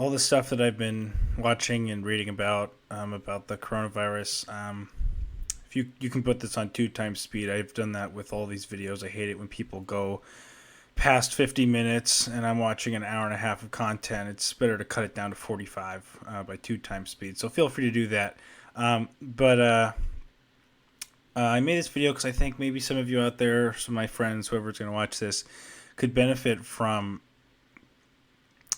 all the stuff that I've been watching and reading about the coronavirus. If you can put this on 2 times speed, I've done that with all these videos. I hate it when people go past 50 minutes and I'm watching an hour and a half of content. It's better to cut it down to 45 by 2 times speed. So feel free to do that. I made this video because I think maybe some of you out there, some of my friends, whoever's going to watch this, could benefit from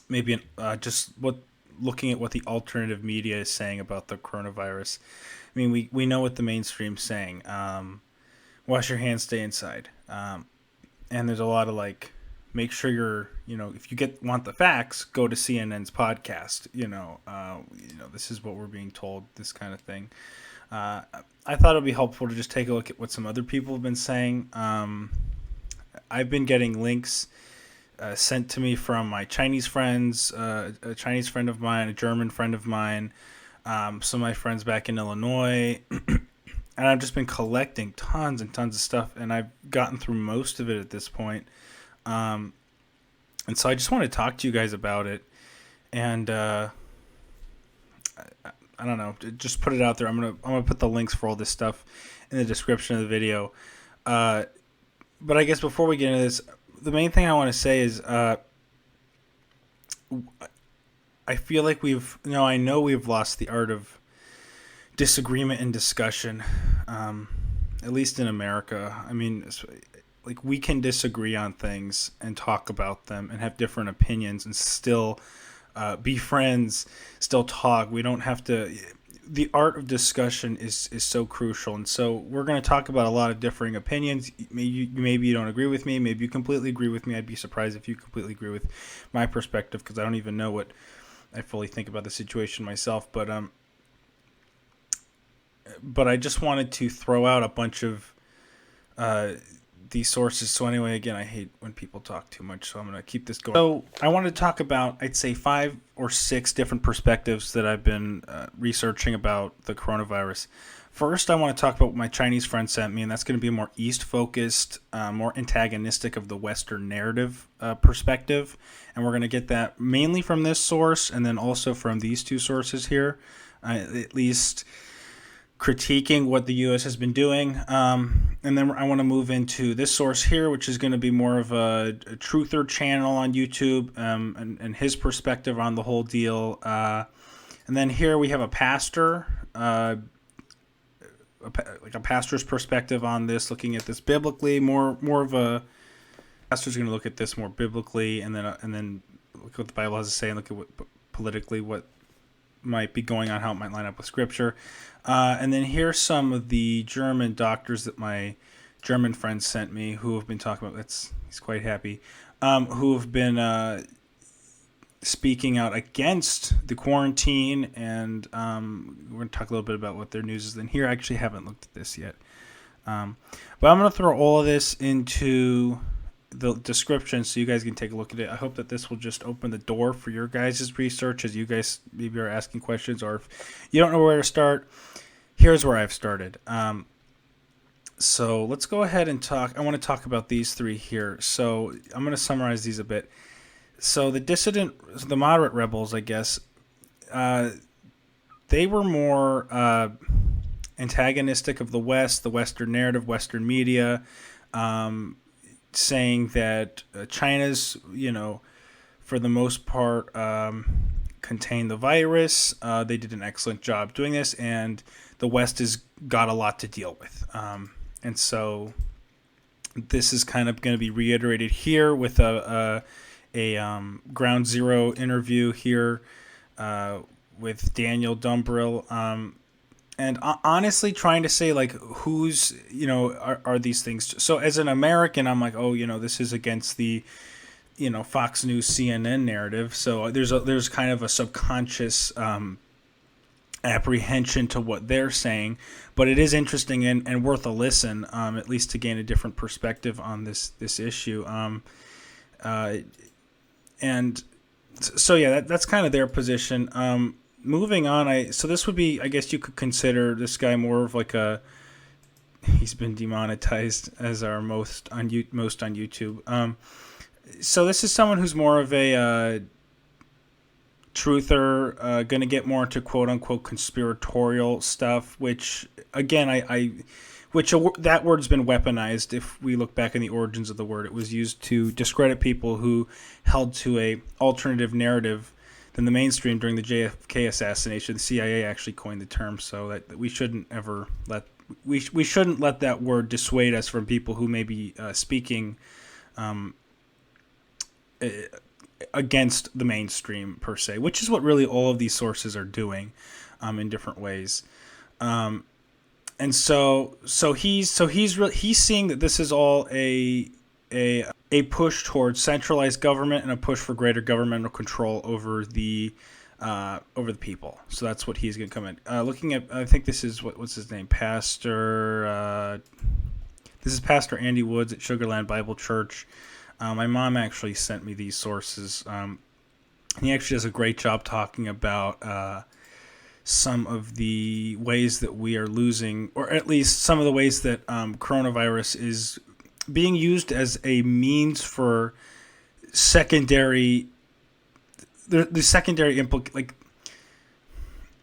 maybe just what looking at what the alternative media is saying about the coronavirus. I mean, we know what the mainstream's saying. Wash your hands, stay inside. And there's a lot of like, make sure you're, if you want the facts, go to CNN's podcast. This is what we're being told. This kind of thing. I thought it'd be helpful to just take a look at what some other people have been saying. I've been getting links sent to me from my Chinese friends, a Chinese friend of mine, a German friend of mine, some of my friends back in Illinois. And I've just been collecting tons and tons of stuff, and I've gotten through most of it at this point. And so I just want to talk to you guys about it. And I don't know, just put it out there. I'm gonna put the links for all this stuff in the description of the video. But I guess before we get into this, the main thing I want to say is I feel like I know we've lost the art of disagreement and discussion, at least in America. I mean, like, we can disagree on things and talk about them and have different opinions and still be friends, still talk. We don't have to. The art of discussion is so crucial, and so we're going to talk about a lot of differing opinions. Maybe you don't agree with me. Maybe you completely agree with me. I'd be surprised if you completely agree with my perspective, because I don't even know what I fully think about the situation myself. But I just wanted to throw out a bunch of these sources. So anyway, again, I hate when people talk too much, so I'm going to keep this going. So I want to talk about, I'd say, 5 or 6 different perspectives that I've been researching about the coronavirus. First, I want to talk about what my Chinese friend sent me, and that's going to be more East-focused, more antagonistic of the Western narrative perspective. And we're going to get that mainly from this source and then also from these 2 sources here, at least critiquing what the U.S. has been doing. And then I want to move into this source here, which is going to be more of a truther channel on YouTube, and his perspective on the whole deal. And then here we have a pastor, like a pastor's perspective on this, looking at this biblically. More of a pastor's going to look at this more biblically, and then look at what the Bible has to say, and look at what politically what might be going on, how it might line up with Scripture. And then here's some of the German doctors that my German friends sent me, who have been talking about, he's quite happy, who have been speaking out against the quarantine, and we're going to talk a little bit about what their news is. And here, I actually haven't looked at this yet. But I'm going to throw all of this into the description so you guys can take a look at it. I hope that this will just open the door for your guys' research as you guys maybe are asking questions, or if you don't know where to start, here's where I've started. So let's go ahead and talk. I want to talk about these 3 here. So I'm going to summarize these a bit. So the moderate rebels, I guess, they were more antagonistic of the West, the Western narrative, Western media, saying that China's, for the most part, contained the virus. They did an excellent job doing this, and the West has got a lot to deal with. And so this is kind of going to be reiterated here with a Ground Zero interview here with Daniel Dumbrell. And honestly, trying to say, like, who's, are these things? So as an American, I'm like, oh, this is against the, Fox News, CNN narrative. So there's kind of a subconscious apprehension to what they're saying. But it is interesting and worth a listen, at least to gain a different perspective on this issue. And so, yeah, that's kind of their position. Moving on, so this would be, I guess you could consider this guy more of like he's been demonetized as our most on YouTube. So this is someone who's more of a truther, going to get more into quote unquote conspiratorial stuff, which again, that word's been weaponized. If we look back in the origins of the word, it was used to discredit people who held to a alternative narrative than the mainstream during the JFK assassination. The CIA actually coined the term, so that we shouldn't ever let we shouldn't let that word dissuade us from people who may be speaking against the mainstream per se, which is what really all of these sources are doing in different ways. And he's seeing that this is all a push towards centralized government and a push for greater governmental control over the people. So that's what he's going to come in. Looking at, I think this is what's his name, Pastor. This is Pastor Andy Woods at Sugarland Bible Church. My mom actually sent me these sources. He actually does a great job talking about some of the ways that we are losing, or at least some of the ways that coronavirus is being used as a means for secondary, the secondary like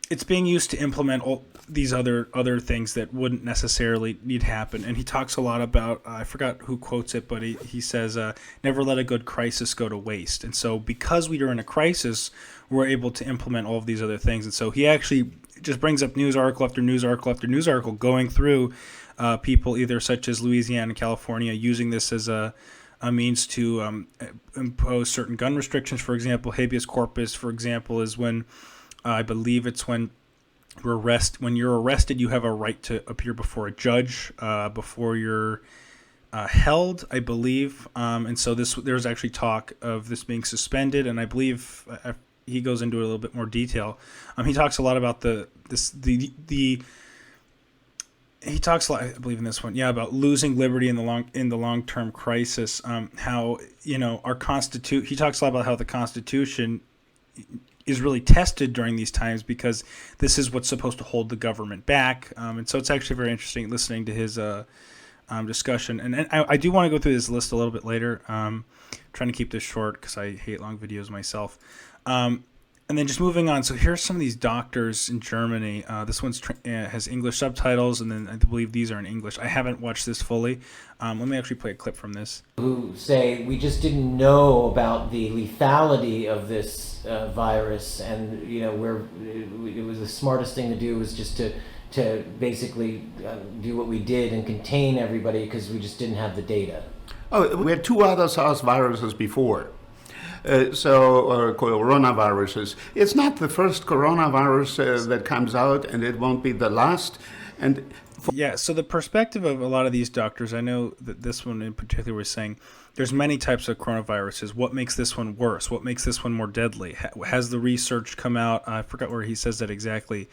it's being used to implement all these other things that wouldn't necessarily need to happen. And he talks a lot about, I forgot who quotes it, but he says, never let a good crisis go to waste. And so because we are in a crisis, we're able to implement all of these other things. And so he actually just brings up news article after news article after news article going through people either such as Louisiana and California using this as a means to impose certain gun restrictions. For example, habeas corpus, for example, is when I believe it's when you're arrested, you have a right to appear before a judge before you're held, I believe. And so there's actually talk of this being suspended, and I believe he goes into a little bit more detail. He talks a lot about he talks a lot, I believe in this one, about losing liberty in the long-term crisis. How our he talks a lot about how the Constitution is really tested during these times because this is what's supposed to hold the government back. And so it's actually very interesting listening to his discussion. And I do want to go through this list a little bit later. Trying to keep this short because I hate long videos myself. And then just moving on. So here's some of these doctors in Germany. This one's has English subtitles, and then I believe these are in English. I haven't watched this fully. Let me actually play a clip from this. Who say we just didn't know about the lethality of this virus, and it was the smartest thing to do was just to basically do what we did and contain everybody because we just didn't have the data. Oh, we had two other SARS viruses before. Coronaviruses. It's not the first coronavirus that comes out, and it won't be the last. And so the perspective of a lot of these doctors, I know that this one in particular was saying there's many types of coronaviruses. What makes this one worse? What makes this one more deadly? Has the research come out? I forgot where he says that exactly.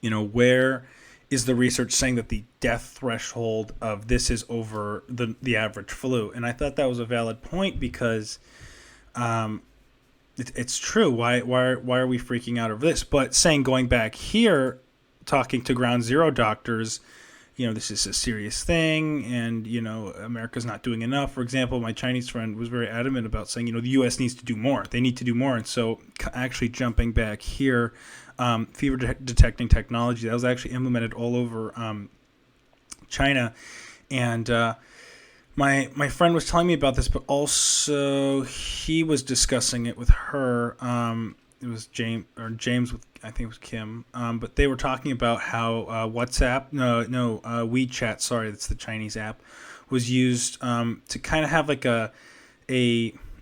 Where is the research saying that the death threshold of this is over the average flu? And I thought that was a valid point because it's true. Why are we freaking out over this? But going back here, talking to ground zero doctors, this is a serious thing, and America's not doing enough. For example, my Chinese friend was very adamant about saying, the U.S. needs to do more. They need to do more. And so actually jumping back here, fever detecting technology that was actually implemented all over China, and my friend was telling me about this, but also he was discussing it with her. It was James with, I think it was Kim, but they were talking about how WeChat, sorry, that's the Chinese app, was used to kind of have like a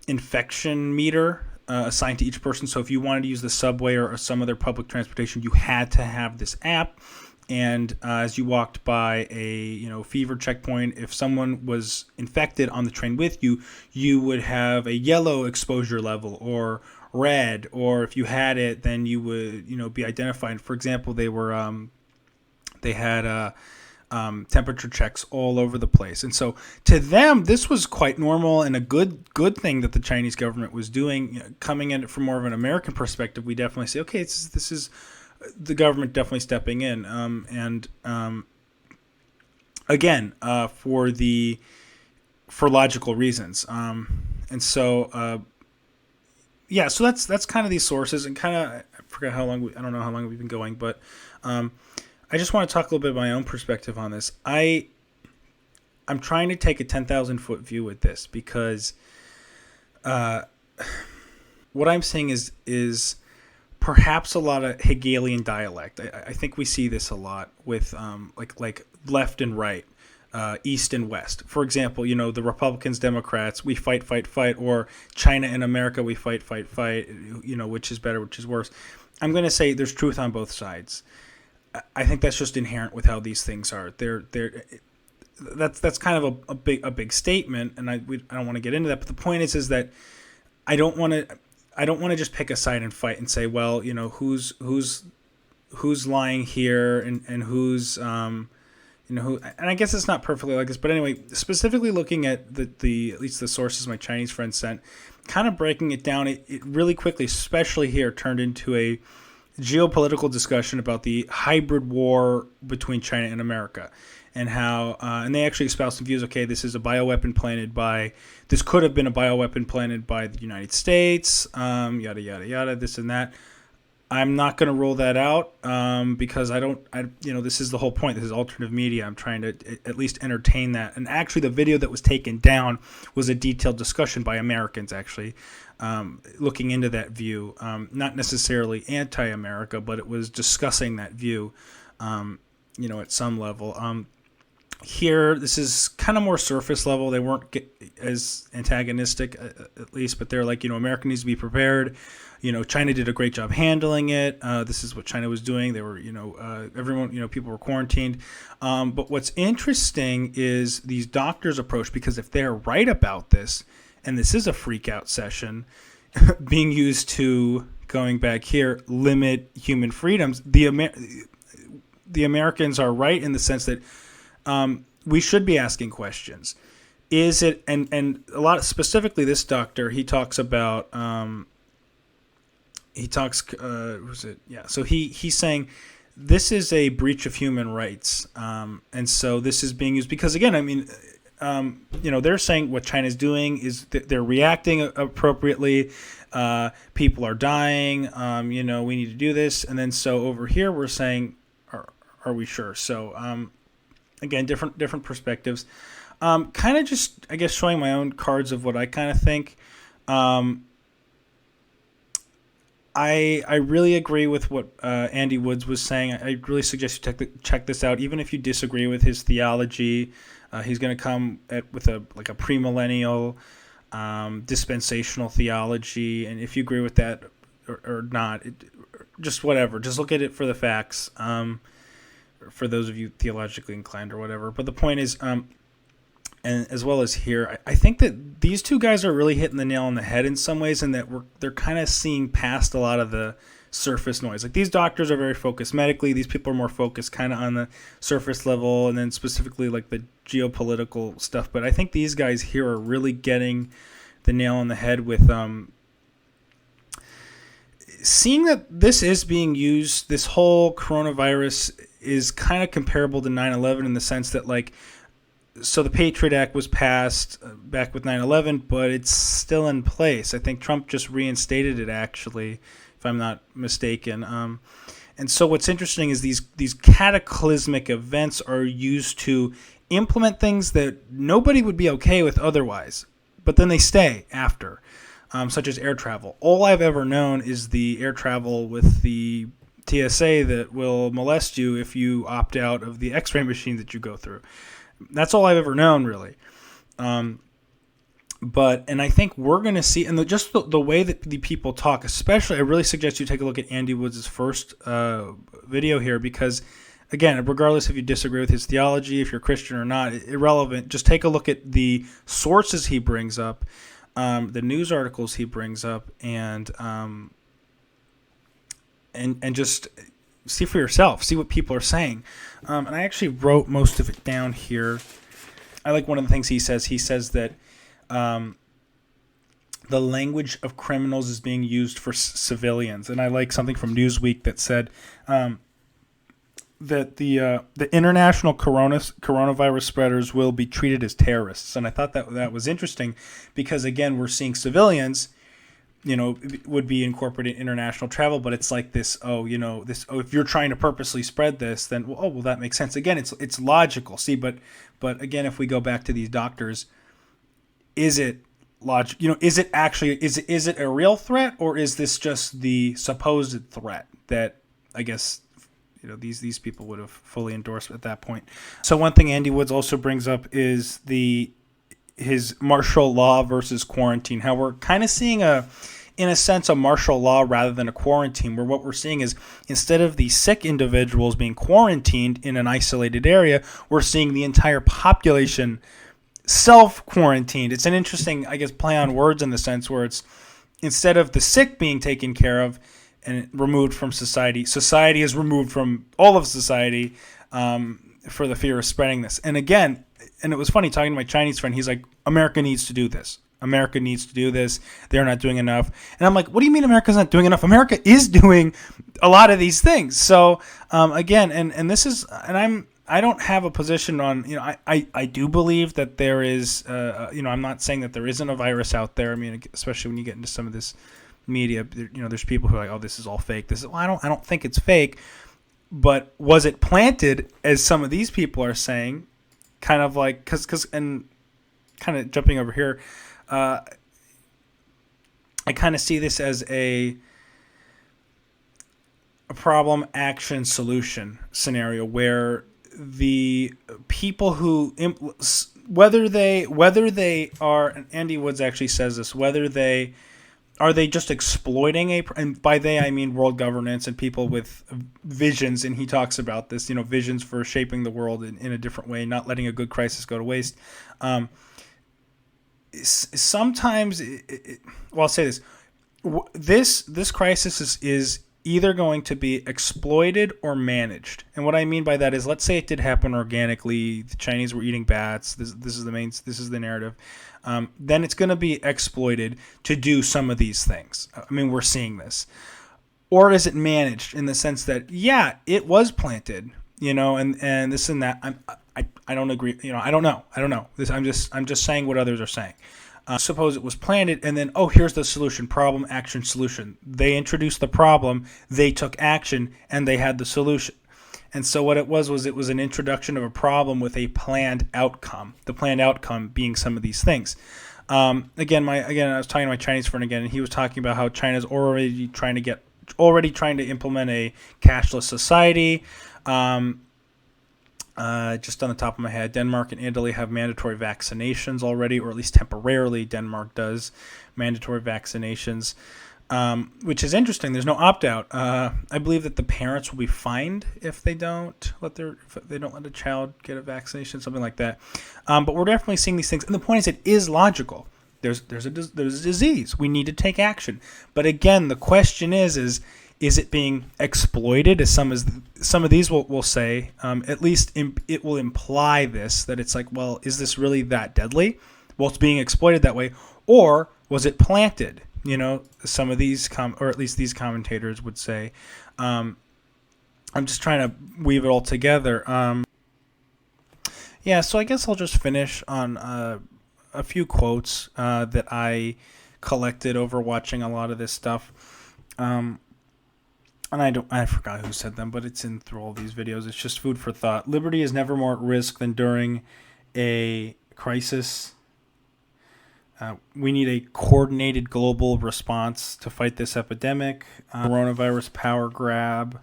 infection meter assigned to each person. So if you wanted to use the subway or some other public transportation, you had to have this app. And as you walked by a fever checkpoint, if someone was infected on the train with you, you would have a yellow exposure level or red, or if you had it, then you would be identified. For example, they had temperature checks all over the place, and so to them this was quite normal and a good thing that the Chinese government was doing. Coming in from more of an American perspective, we definitely say, okay, this is the government definitely stepping in, again for logical reasons, and so yeah, so that's kind of these sources, and kind of I forgot how long I don't know how long we've been going, but I just want to talk a little bit of my own perspective on this. I'm trying to take a 10,000-foot view with this because what I'm saying is perhaps a lot of Hegelian dialect. I think we see this a lot with like left and right, east and west. For example, the Republicans, Democrats, we fight, fight, fight, or China and America, we fight, fight, fight. Which is better, which is worse. I'm going to say there's truth on both sides. I think that's just inherent with how these things are. That's kind of a big statement, and I don't want to get into that. But the point is that I don't want to just pick a side and fight and say, well, who's lying here and who's who. And I guess it's not perfectly like this, but anyway, specifically looking at the at least the sources my Chinese friend sent, kind of breaking it down, it really quickly, especially here, turned into a geopolitical discussion about the hybrid war between China and America, and how and they actually espoused some views. Okay, this could have been a bioweapon planted by the United States, yada yada yada, this and that. I'm not going to rule that out because this is the whole point. This is alternative media. I'm trying to at least entertain that. And actually, the video that was taken down was a detailed discussion by Americans, actually, looking into that view. Not necessarily anti-America, but it was discussing that view, at some level. Here, this is kind of more surface level. They weren't as antagonistic, at least, but they're like, America needs to be prepared. China did a great job handling it. This is what China was doing. They were, everyone, people were quarantined. But what's interesting is these doctors' approach, because if they're right about this, and this is a freak out session being used to, going back here, limit human freedoms, the Americans are right in the sense that we should be asking questions. Is it, and a lot, specifically this doctor, he talks about, so he's saying this is a breach of human rights. And so this is being used because, again, they're saying what China's doing is they're reacting appropriately. People are dying. We need to do this. And then so over here we're saying, are we sure? So, again, different perspectives. Kind of just, I guess, showing my own cards of what I kind of think. I really agree with what Andy Woods was saying. I really suggest you check this out. Even if you disagree with his theology, he's going to come with a premillennial dispensational theology. And if you agree with that or not, just whatever. Just look at it for the facts. For those of you theologically inclined or whatever. But the point is, and as well as here, I think that these two guys are really hitting the nail on the head in some ways, and that they're kind of seeing past a lot of the surface noise. Like, these doctors are very focused medically. These people are more focused kind of on the surface level, and then specifically like the geopolitical stuff. But I think these guys here are really getting the nail on the head with seeing that this is being used. This whole coronavirus is kind of comparable to 9/11 in the sense that, like, so the Patriot Act was passed back with 9/11, but it's still in place. I think Trump just reinstated it, actually, if I'm not mistaken. And so what's interesting is these cataclysmic events are used to implement things that nobody would be okay with otherwise, but then they stay after, such as air travel. All I've ever known is the air travel with the TSA that will molest you if you opt out of the X-ray machine that you go through. That's all I've ever known, really. And I think we're going to see, and just the way that the people talk, especially, I really suggest you take a look at Andy Woods' first video here, because, again, regardless if you disagree with his theology, if you're Christian or not, irrelevant, just take a look at the sources he brings up, the news articles he brings up, and just see for yourself, see what people are saying. And I actually wrote most of it down here. I like one of the things he says. He says that the language of criminals is being used for civilians. And I like something from Newsweek that said that the international coronavirus spreaders will be treated as terrorists. And I thought that was interesting because, again, we're seeing civilians would be incorporated in international travel, but it's like this, if you're trying to purposely spread this, then, well, that makes sense. Again, it's logical. See, but again, if we go back to these doctors, is it is it actually, is it a real threat, or is this just the supposed threat that I guess, these people would have fully endorsed at that point? So one thing Andy Woods also brings up is his martial law versus quarantine, how we're kind of seeing in a sense, a martial law rather than a quarantine, where what we're seeing is, instead of the sick individuals being quarantined in an isolated area, we're seeing the entire population self-quarantined. It's an interesting, I guess, play on words, in the sense where it's, instead of the sick being taken care of and removed from society, society is removed from all of society for the fear of spreading this. And again, and it was funny talking to my Chinese friend, he's like, America needs to do this. America needs to do this. They're not doing enough. And I'm like, what do you mean America's not doing enough? America is doing a lot of these things. So again, and this is, and I don't have a position on, I do believe that there is, I'm not saying that there isn't a virus out there. I mean, especially when you get into some of this media, there's people who are like, oh, this is all fake. I don't think it's fake, but was it planted, as some of these people are saying, kind of like, and kind of jumping over here, I kind of see this as a problem, action, solution scenario, where the people who whether they are, and Andy Woods actually says this, are they just exploiting and by they I mean world governance and people with visions, and he talks about this, visions for shaping the world in a different way, not letting a good crisis go to waste. Sometimes, I'll say this: this crisis is either going to be exploited or managed. And what I mean by that is, let's say it did happen organically. The Chinese were eating bats. This is the narrative. Then it's going to be exploited to do some of these things. I mean, we're seeing this. Or is it managed in the sense that, yeah, it was planted, and this and that. I don't agree. I don't know. I'm just saying what others are saying. Suppose it was planted, and then, here's the solution: problem, action, solution. They introduced the problem, they took action, and they had the solution. And so what it was an introduction of a problem with a planned outcome. The planned outcome being some of these things. Again, I was talking to my Chinese friend again, and he was talking about how China's already trying to implement a cashless society. Just on the top of my head, Denmark and Italy have mandatory vaccinations already, or at least temporarily Denmark does mandatory vaccinations, which is interesting. There's no opt-out. I believe that the parents will be fined if they don't let a child get a vaccination, something like that. But we're definitely seeing these things, and the point is, it is logical. There's a disease. We need to take action. But again, the question is it being exploited, as some of these will say? At least it will imply this, that it's like, well, is this really that deadly? Well, it's being exploited that way. Or was it planted? Some of these, or at least these commentators would say. I'm just trying to weave it all together. So I guess I'll just finish on a few quotes that I collected over watching a lot of this stuff. And I forgot who said them, but it's in through all these videos. It's just food for thought. Liberty is never more at risk than during a crisis. We need a coordinated global response to fight this epidemic. Coronavirus power grab.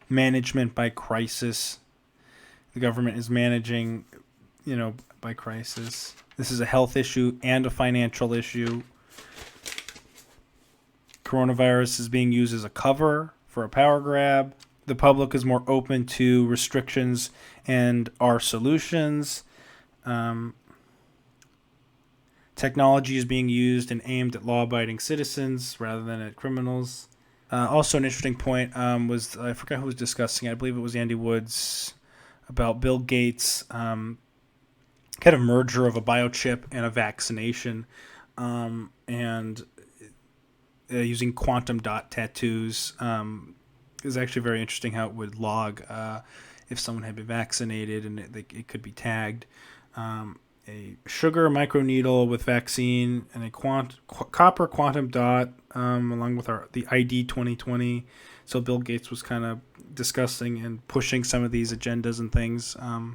Management by crisis. The government is managing, by crisis. This is a health issue and a financial issue. Coronavirus is being used as a cover for a power grab. The public is more open to restrictions and our solutions. Technology is being used and aimed at law-abiding citizens rather than at criminals. Also, an interesting point was, I forgot who was discussing it. I believe it was Andy Woods, about Bill Gates' kind of merger of a biochip and a vaccination, and using quantum dot tattoos. Is actually very interesting how it would log if someone had been vaccinated, and it could be tagged. a sugar microneedle with vaccine and a copper quantum dot, along with the ID 2020. So Bill Gates was kind of discussing and pushing some of these agendas and things. I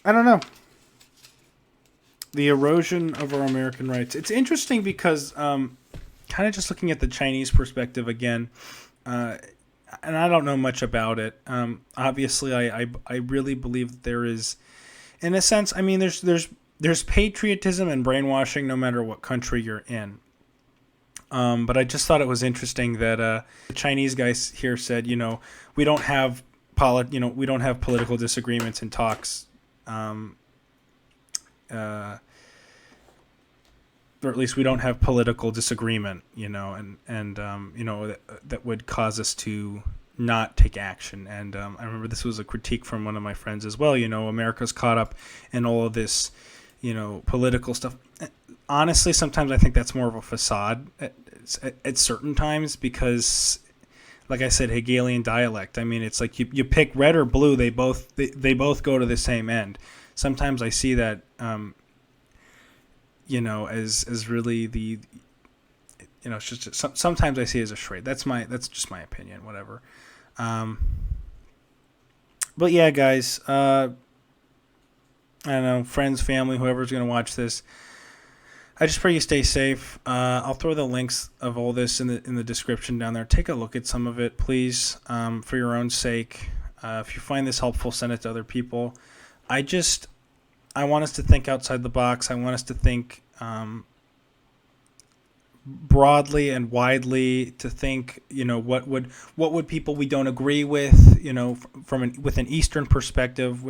don't know. The erosion of our American rights. It's interesting because kind of just looking at the Chinese perspective again, and I don't know much about it. Obviously, I really believe that there is, in a sense, I mean, there's patriotism and brainwashing no matter what country you're in. But I just thought it was interesting that the Chinese guy here said, we don't have we don't have political disagreements and talks, or at least we don't have political disagreement, that would cause us to not take action. And I remember this was a critique from one of my friends as well. America's caught up in all of this, political stuff. Honestly, sometimes I think that's more of a facade at certain times because, like I said, Hegelian dialect. I mean, it's like you pick red or blue, they both go to the same end. Sometimes I see that, as really the, it's just sometimes I see it as a charade. That's just my opinion. Whatever. But yeah, guys. I don't know, friends, family, whoever's gonna watch this. I just pray you stay safe. I'll throw the links of all this in the description down there. Take a look at some of it, please, for your own sake. If you find this helpful, send it to other people. I want us to think outside the box. I want us to think broadly and widely. To think, what would people we don't agree with, with an Eastern perspective,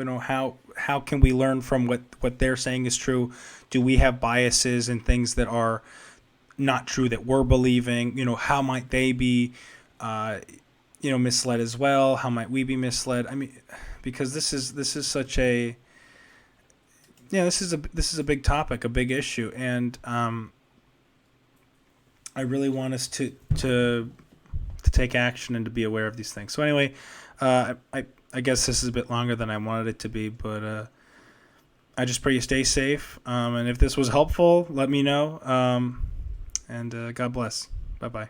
how can we learn from what they're saying is true? Do we have biases and things that are not true that we're believing? How might they be, misled as well? How might we be misled? I mean, because this is such a, this is a big topic, a big issue, and I really want us to take action and to be aware of these things. So anyway, I guess this is a bit longer than I wanted it to be, but I just pray you stay safe. And if this was helpful, let me know. And God bless. Bye-bye.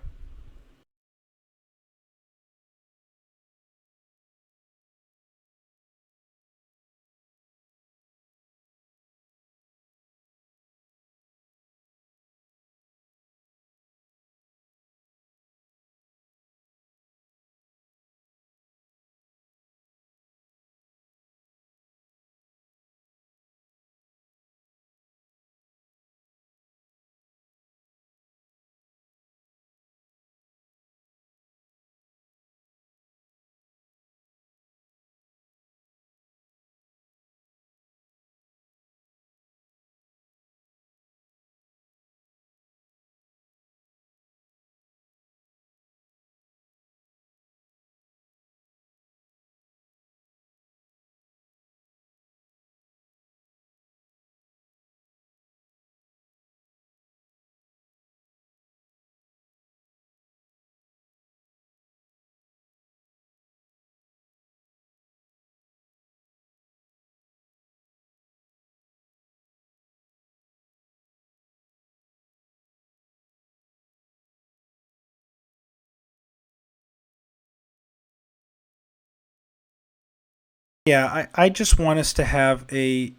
Yeah, I just want us to have a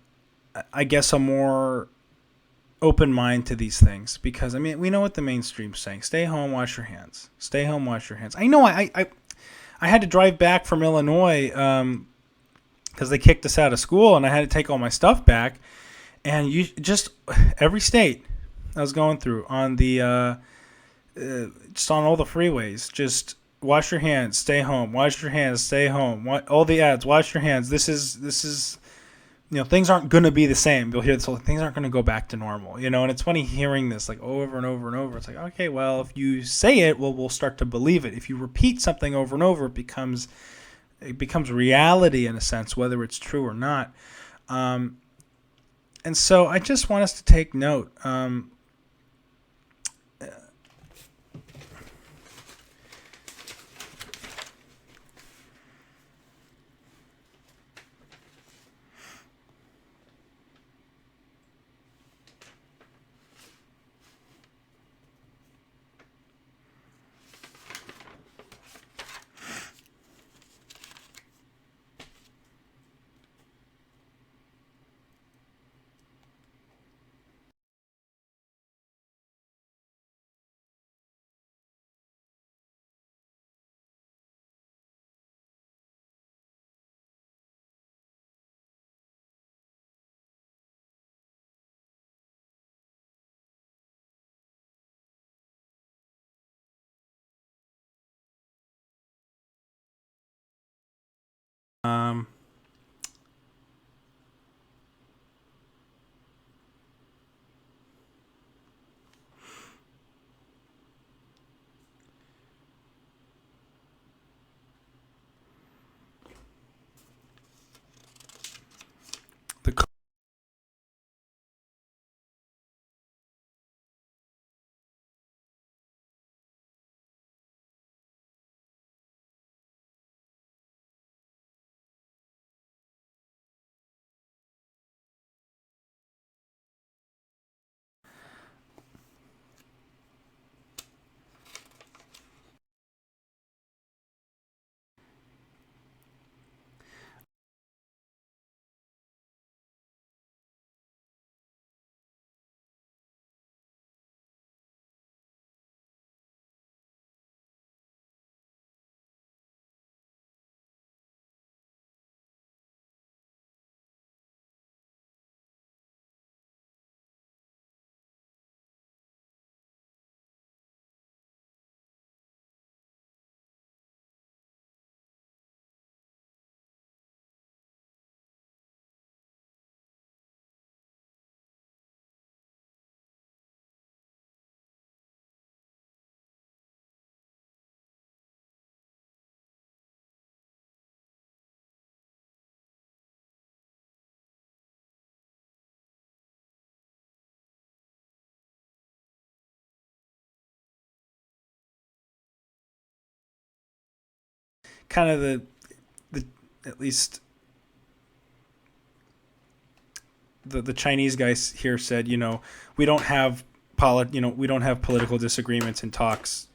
more open mind to these things, because I mean, we know what the mainstream's saying: stay home, wash your hands. Stay home, wash your hands. I know I had to drive back from Illinois because they kicked us out of school, and I had to take all my stuff back. And you just, every state I was going through on the just on all the freeways, just wash your hands, stay home, wash your hands, stay home. All the ads, wash your hands. This is things aren't going to be the same. You'll hear this whole things aren't going to go back to normal, and it's funny hearing this like over and over and over. It's like, okay, well, if you say it, well, we'll start to believe it. If you repeat something over and over, it becomes reality in a sense, whether it's true or not. And so I just want us to take note. kind of the at least the Chinese guys here said, we don't have we don't have political disagreements and talks.